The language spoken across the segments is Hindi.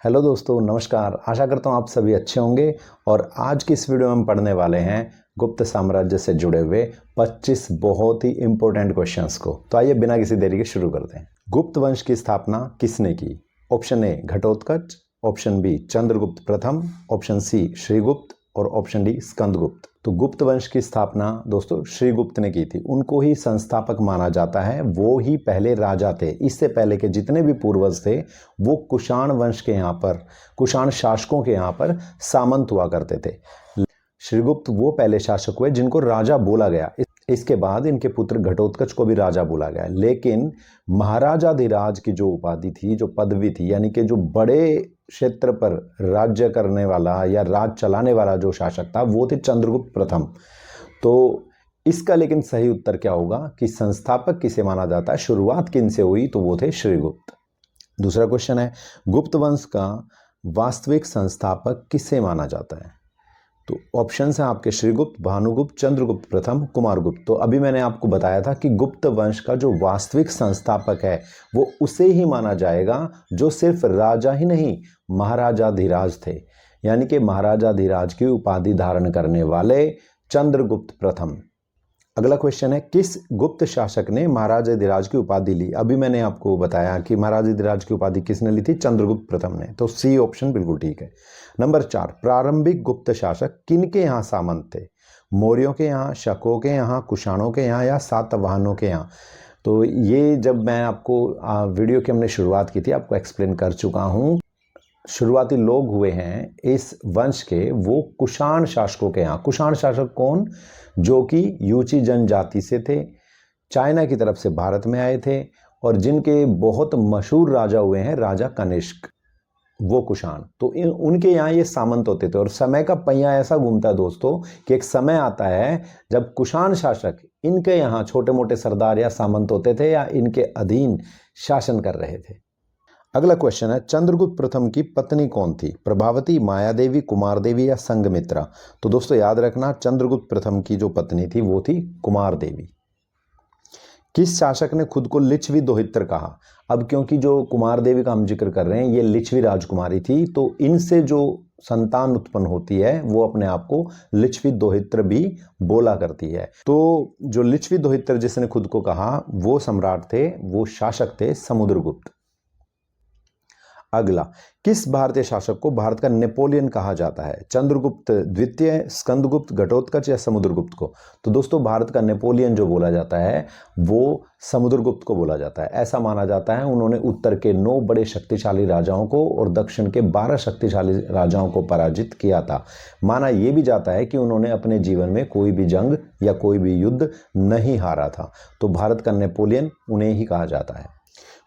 हेलो दोस्तों, नमस्कार। आशा करता हूँ आप सभी अच्छे होंगे। और आज की इस वीडियो में हम पढ़ने वाले हैं गुप्त साम्राज्य से जुड़े हुए 25 बहुत ही इंपॉर्टेंट क्वेश्चंस को। तो आइए बिना किसी देरी के शुरू करते हैं। गुप्त वंश की स्थापना किसने की? Option A Ghatotkacha, option B Chandragupta प्रथम, ऑप्शन सी श्रीगुप्त और ऑप्शन डी स्कंदगुप्त। तो गुप्त वंश की स्थापना दोस्तों श्रीगुप्त ने की थी। उनको ही संस्थापक माना जाता है। वो ही पहले राजा थे। इससे पहले के जितने भी पूर्वज थे वो कुषाण वंश के यहाँ पर, कुषाण शासकों के यहाँ पर सामंत हुआ करते थे। श्रीगुप्त वो पहले शासक हुए जिनको राजा बोला गया। इसके बाद इनके पुत्र घटोत्कच को भी राजा बोला गया। लेकिन महाराजाधिराज की जो उपाधि थी, जो पदवी थी, यानी कि जो बड़े क्षेत्र पर राज्य करने वाला या राज चलाने वाला जो शासक था वो थे चंद्रगुप्त प्रथम। तो इसका लेकिन सही उत्तर क्या होगा कि संस्थापक किसे माना जाता है, शुरुआत किन से हुई? तो वो थे श्रीगुप्त। दूसरा क्वेश्चन है, गुप्त वंश का वास्तविक संस्थापक किसे माना जाता है? तो ऑप्शन है आपके श्रीगुप्त, भानुगुप्त, चंद्रगुप्त प्रथम, कुमारगुप्त। तो अभी मैंने आपको बताया था कि गुप्त वंश का जो वास्तविक संस्थापक है वो उसे ही माना जाएगा जो सिर्फ राजा ही नहीं महाराजाधिराज थे, यानी कि महाराजाधिराज की उपाधि धारण करने वाले चंद्रगुप्त प्रथम। अगला क्वेश्चन है, किस गुप्त शासक ने महाराजाधिराज की उपाधि ली? अभी मैंने आपको बताया कि महाराजाधिराज की उपाधि किसने ली थी? चंद्रगुप्त प्रथम ने। तो सी ऑप्शन बिल्कुल ठीक है। नंबर 4, प्रारंभिक गुप्त शासक किनके यहाँ सामंत थे? मौर्यों के यहाँ, शकों के यहाँ, कुषाणों के यहाँ या सातवाहनों के यहाँ? तो ये जब मैं आपको वीडियो की हमने शुरुआत की थी आपको एक्सप्लेन कर चुका हूँ। शुरुआती लोग हुए हैं इस वंश के वो कुषाण शासकों के यहाँ। कुषाण शासक कौन? जो कि यूची जनजाति से थे, चाइना की तरफ से भारत में आए थे और जिनके बहुत मशहूर राजा हुए हैं राजा कनिष्क, वो कुषाण। तो उनके यहाँ ये सामंत होते थे। और समय का पहिया ऐसा घूमता है दोस्तों कि एक समय आता है जब कुषाण शासक इनके यहाँ छोटे मोटे सरदार या सामंत होते थे या इनके अधीन शासन कर रहे थे। अगला क्वेश्चन है, चंद्रगुप्त प्रथम की पत्नी कौन थी? प्रभावती, मायादेवी, कुमार देवी या संघमित्रा? तो दोस्तों याद रखना, चंद्रगुप्त प्रथम की जो पत्नी थी वो थी कुमार देवी। किस शासक ने खुद को लिच्छवी दोहित्र कहा? अब क्योंकि जो कुमार देवी का हम जिक्र कर रहे हैं ये लिच्छवी राजकुमारी थी, तो इनसे जो संतान उत्पन्न होती है वो अपने आप को लिच्छवी दोहित्र भी बोला करती है। तो जो लिच्छवी दोहित्र जिसने खुद को कहा वो सम्राट थे, वो शासक थे समुद्रगुप्त। अगला, किस भारतीय शासक को भारत का नेपोलियन कहा जाता है? चंद्रगुप्त द्वितीय, स्कंदगुप्त, घटोत्कच या समुद्रगुप्त को? तो दोस्तों भारत का नेपोलियन जो बोला जाता है वो समुद्रगुप्त को बोला जाता है। ऐसा माना जाता है उन्होंने उत्तर के 9 बड़े शक्तिशाली राजाओं को और दक्षिण के 12 शक्तिशाली राजाओं को पराजित किया था। माना यह भी जाता है कि उन्होंने अपने जीवन में कोई भी जंग या कोई भी युद्ध नहीं हारा था। तो भारत का नेपोलियन उन्हें ही कहा जाता है।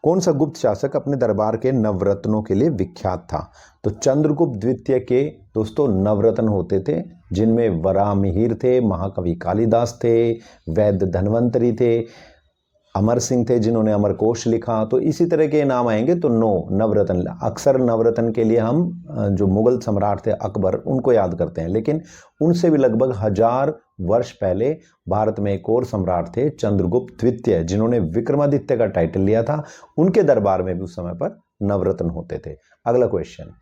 कौन सा गुप्त शासक अपने दरबार के नवरत्नों के लिए विख्यात था? तो चंद्रगुप्त द्वितीय के दोस्तों नवरत्न होते थे जिनमें वराहमिहिर थे, महाकवि कालिदास थे, वैद्य धन्वंतरी थे, अमर सिंह थे जिन्होंने अमरकोश लिखा। तो इसी तरह के नाम आएंगे तो 9 नवरत्न। अक्सर नवरत्न के लिए हम जो मुगल सम्राट थे अकबर उनको याद करते हैं, लेकिन उनसे भी लगभग 1000 वर्ष पहले भारत में एक और सम्राट थे चंद्रगुप्त द्वितीय जिन्होंने विक्रमादित्य का टाइटल लिया था। उनके दरबार में भी उस समय पर नवरत्न होते थे। अगला क्वेश्चन,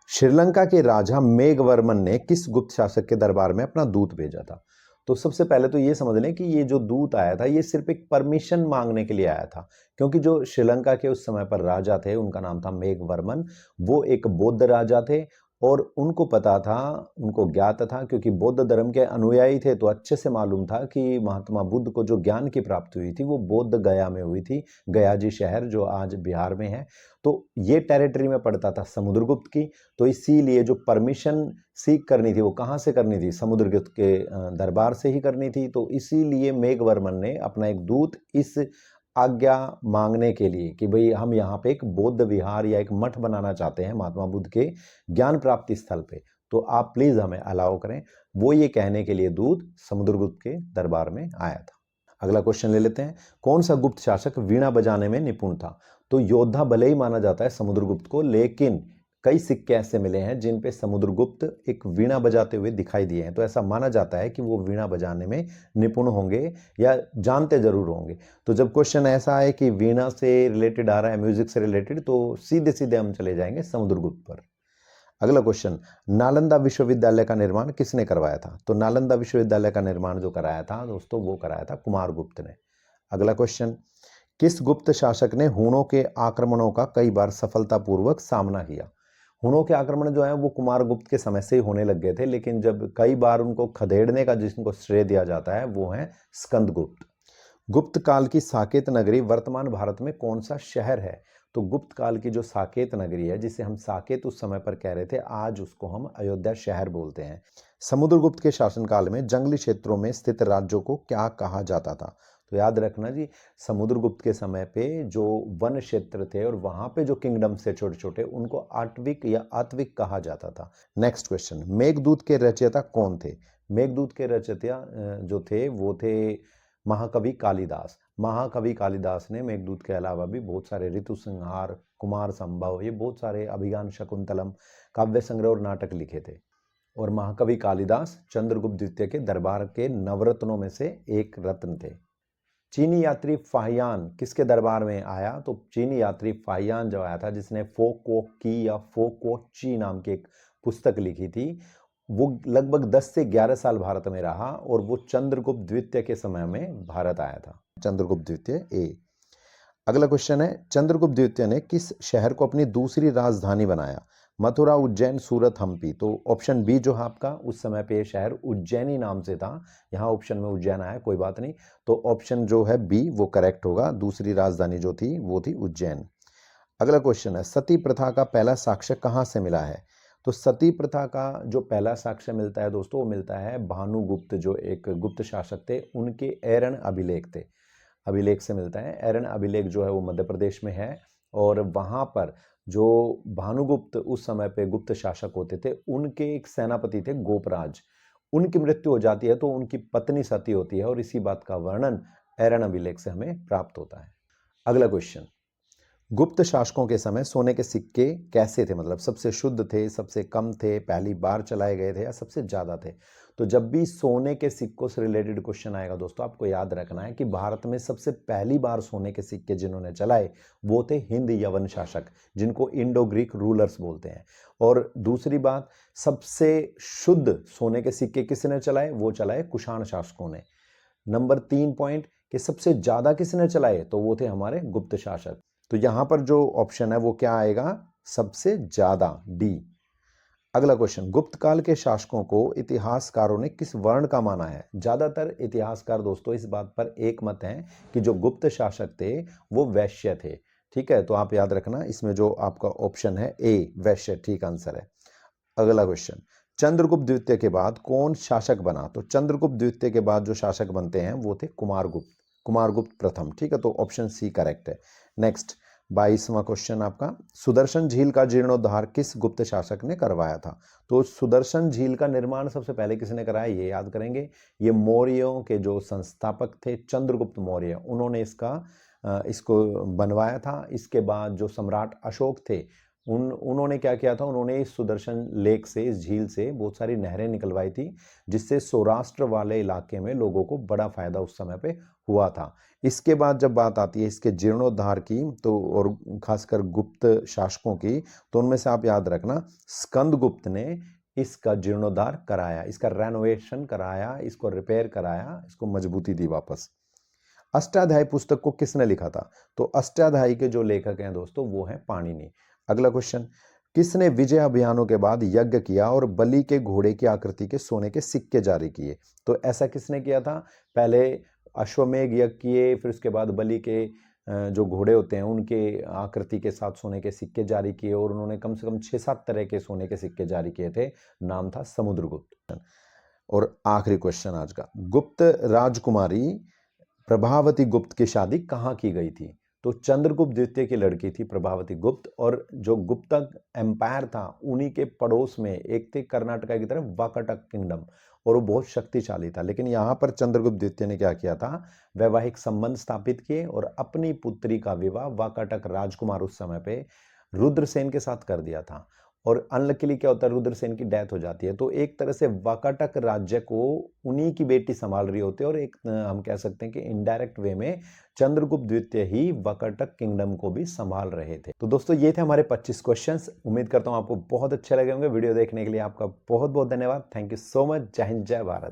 श्रीलंका के राजा मेघवर्मन ने किस गुप्त शासक के दरबार में अपना दूत भेजा था? तो सबसे पहले तो ये समझ लें कि ये जो दूत आया था ये सिर्फ एक परमिशन मांगने के लिए आया था, क्योंकि जो श्रीलंका के उस समय पर राजा थे उनका नाम था मेघवर्मन। वो एक बौद्ध राजा थे और उनको पता था, उनको ज्ञात था, क्योंकि बौद्ध धर्म के अनुयायी थे तो अच्छे से मालूम था कि महात्मा बुद्ध को जो ज्ञान की प्राप्ति हुई थी वो बोध गया में हुई थी। गया जी शहर जो आज बिहार में है, तो ये टेरिटरी में पड़ता था समुद्रगुप्त की। तो इसीलिए जो परमिशन सीख करनी थी वो कहाँ से करनी थी? समुद्रगुप्त के दरबार से ही करनी थी। तो इसीलिए मेघवर्मन ने अपना एक दूत इस आज्ञा मांगने के लिए कि भाई हम यहाँ पे एक बौद्ध विहार या एक मठ बनाना चाहते हैं महात्मा बुद्ध के ज्ञान प्राप्ति स्थल पे, तो आप प्लीज हमें अलाउ करें। वो ये कहने के लिए दूत समुद्रगुप्त के दरबार में आया था। अगला क्वेश्चन ले लेते हैं, कौन सा गुप्त शासक वीणा बजाने में निपुण था? तो योद्धा भले ही माना जाता है समुद्रगुप्त को, लेकिन कई सिक्के ऐसे मिले हैं जिन पे समुद्रगुप्त एक वीणा बजाते हुए दिखाई दिए हैं, तो ऐसा माना जाता है कि वो वीणा बजाने में निपुण होंगे या जानते जरूर होंगे। तो जब क्वेश्चन ऐसा है कि वीणा से रिलेटेड आ रहा है, म्यूजिक से रिलेटेड, तो सीधे सीधे हम चले जाएंगे समुद्रगुप्त पर। अगला क्वेश्चन, नालंदा विश्वविद्यालय का निर्माण किसने करवाया था? तो नालंदा विश्वविद्यालय का निर्माण जो कराया था दोस्तों, वो कराया था कुमारगुप्त ने। अगला क्वेश्चन, किस गुप्त शासक ने हूणों के आक्रमणों का कई बार सफलतापूर्वक सामना किया? हूणों के आक्रमण जो है वो कुमारगुप्त के समय से ही होने लग गए थे, लेकिन जब कई बार उनको खदेड़ने का जिनको श्रेय दिया जाता है वो है स्कंदगुप्त। गुप्त काल की साकेत नगरी वर्तमान भारत में कौन सा शहर है? तो गुप्त काल की जो साकेत नगरी है, जिसे हम साकेत उस समय पर कह रहे थे, आज उसको हम अयोध्या शहर बोलते हैं। समुद्रगुप्त के शासनकाल में जंगली क्षेत्रों में स्थित राज्यों को क्या कहा जाता था? तो याद रखना जी, समुद्रगुप्त के समय पे जो वन क्षेत्र थे और वहां पे जो किंगडम्स थे छोटे छोटे, उनको आट्विक या आत्विक कहा जाता था। नेक्स्ट क्वेश्चन, मेघदूत के रचयिता कौन थे? मेघदूत के रचयिता जो थे वो थे महाकवि कालिदास। महाकवि कालिदास ने मेघदूत के अलावा भी बहुत सारे ऋतु संहार, कुमार संभव, ये बहुत सारे अभिज्ञान शकुंतलम, काव्य संग्रह और नाटक लिखे थे। और महाकवि कालिदास चंद्रगुप्त द्वितीय के दरबार के नवरत्नों में से एक रत्न थे। चीनी यात्री फाहियान किसके दरबार में आया? तो चीनी यात्री फाहियान जो आया था, जिसने फो को की या फो को ची नाम की एक पुस्तक लिखी थी, वो लगभग 10 से 11 साल भारत में रहा और वो चंद्रगुप्त द्वितीय के समय में भारत आया था। चंद्रगुप्त द्वितीय ए। अगला क्वेश्चन है, चंद्रगुप्त द्वितीय ने किस शहर को अपनी दूसरी राजधानी बनाया? मथुरा, उज्जैन, सूरत, हम्पी। तो ऑप्शन बी जो है आपका, उस समय पे ये शहर उज्जैनी नाम से था। यहाँ ऑप्शन में उज्जैन आया, कोई बात नहीं। तो ऑप्शन जो है बी वो करेक्ट होगा, दूसरी राजधानी जो थी वो थी उज्जैन। अगला क्वेश्चन है, सती प्रथा का पहला साक्ष्य कहाँ से मिला है? तो सती प्रथा का जो पहला साक्ष्य मिलता है दोस्तों, वो मिलता है भानुगुप्त, जो एक गुप्त शासक थे, उनके एरन अभिलेख थे, अभिलेख से मिलता है। एरन अभिलेख जो है वो मध्य प्रदेश में है, और वहां पर जो भानुगुप्त उस समय पे गुप्त शासक होते थे, उनके एक सेनापति थे गोपराज, उनकी मृत्यु हो जाती है तो उनकी पत्नी सती होती है, और इसी बात का वर्णन एरन अभिलेख से हमें प्राप्त होता है। अगला क्वेश्चन, गुप्त शासकों के समय सोने के सिक्के कैसे थे? मतलब सबसे शुद्ध थे, सबसे कम थे, पहली बार चलाए गए थे, या सबसे ज्यादा थे? तो जब भी सोने के सिक्कों से रिलेटेड क्वेश्चन आएगा दोस्तों, आपको याद रखना है कि भारत में सबसे पहली बार सोने के सिक्के जिन्होंने चलाए वो थे हिंद यवन शासक, जिनको इंडो ग्रीक रूलर्स बोलते हैं। और दूसरी बात, सबसे शुद्ध सोने के सिक्के किसने चलाए? वो चलाए कुषाण शासकों ने। नंबर 3 पॉइंट कि सबसे ज्यादा किसने चलाए? तो वो थे हमारे गुप्त शासक। तो यहां पर जो ऑप्शन है वो क्या आएगा? सबसे ज्यादा, डी। अगला क्वेश्चन, गुप्त काल के शासकों को इतिहासकारों ने किस वर्ण का माना है? ज्यादातर इतिहासकार दोस्तों इस बात पर एक मत हैं कि जो गुप्त शासक थे वो वैश्य थे। ठीक है, तो आप याद रखना, इसमें जो आपका ऑप्शन है ए, वैश्य, ठीक आंसर है। अगला क्वेश्चन, चंद्रगुप्त द्वितीय के बाद कौन शासक बना? तो चंद्रगुप्त द्वितीय के बाद जो शासक बनते हैं वो थे कुमारगुप्त, कुमारगुप्त प्रथम। ठीक है, तो ऑप्शन सी करेक्ट है। नेक्स्ट 22वां क्वेश्चन आपका, सुदर्शन झील का जीर्णोद्धार किस गुप्त शासक ने करवाया था? तो सुदर्शन झील का निर्माण सबसे पहले किसने कराया, ये याद करेंगे। ये मौर्यों के जो संस्थापक थे चंद्रगुप्त मौर्य, उन्होंने इसको बनवाया था। इसके बाद जो सम्राट अशोक थे, उन्होंने क्या किया था, उन्होंने इस सुदर्शन लेक से, इस झील से बहुत सारी नहरें निकलवाई थी, जिससे सौराष्ट्र वाले इलाके में लोगों को बड़ा फायदा उस समय पे हुआ था। इसके बाद जब बात आती है इसके जीर्णोद्धार की, तो और खासकर गुप्त शासकों की, तो उनमें से आप याद रखना, स्कंदगुप्त ने इसका जीर्णोद्धार कराया, इसका रेनोवेशन कराया, इसको रिपेयर कराया, इसको मजबूती दी वापस। अष्टाध्यायी पुस्तक को किसने लिखा था? तो अष्टाध्यायी के जो लेखक हैं दोस्तों वो हैं पाणिनि। अगला क्वेश्चन, किसने विजय अभियानों के बाद यज्ञ किया और बलि के घोड़े की आकृति के सोने के सिक्के जारी किए? तो ऐसा किसने किया था? पहले अश्वमेघ यज्ञ किए, फिर उसके बाद बलि के जो घोड़े होते हैं उनके आकृति के साथ सोने के सिक्के जारी किए, और उन्होंने कम से कम 6-7 तरह के सोने के सिक्के जारी किए थे। नाम था समुद्रगुप्त। और आखिरी क्वेश्चन आज का, गुप्त राजकुमारी प्रभावती गुप्त की शादी कहाँ की गई थी? तो चंद्रगुप्त द्वितीय की लड़की थी प्रभावती गुप्त, और जो गुप्तक एम्पायर था उन्हीं के पड़ोस में एक थे कर्नाटका की तरफ वाकाटक किंगडम, और वो बहुत शक्तिशाली था। लेकिन यहाँ पर चंद्रगुप्त द्वितीय ने क्या किया था, वैवाहिक संबंध स्थापित किए और अपनी पुत्री का विवाह वाकाटक राजकुमार उस समय पे रुद्रसेन के साथ कर दिया था। और अनलकीली क्या होता है, रुद्रसेन की डेथ हो जाती है। तो एक तरह से वाकाटक राज्य को उन्हीं की बेटी संभाल रही होती है और एक हम कह सकते हैं कि इनडायरेक्ट वे में चंद्रगुप्त द्वितीय ही वाकाटक किंगडम को भी संभाल रहे थे। तो दोस्तों ये थे हमारे 25 क्वेश्चंस। उम्मीद करता हूं आपको बहुत अच्छे लगे होंगे। वीडियो देखने के लिए आपका बहुत बहुत धन्यवाद। Thank you so much. जय हिंद, जय भारत।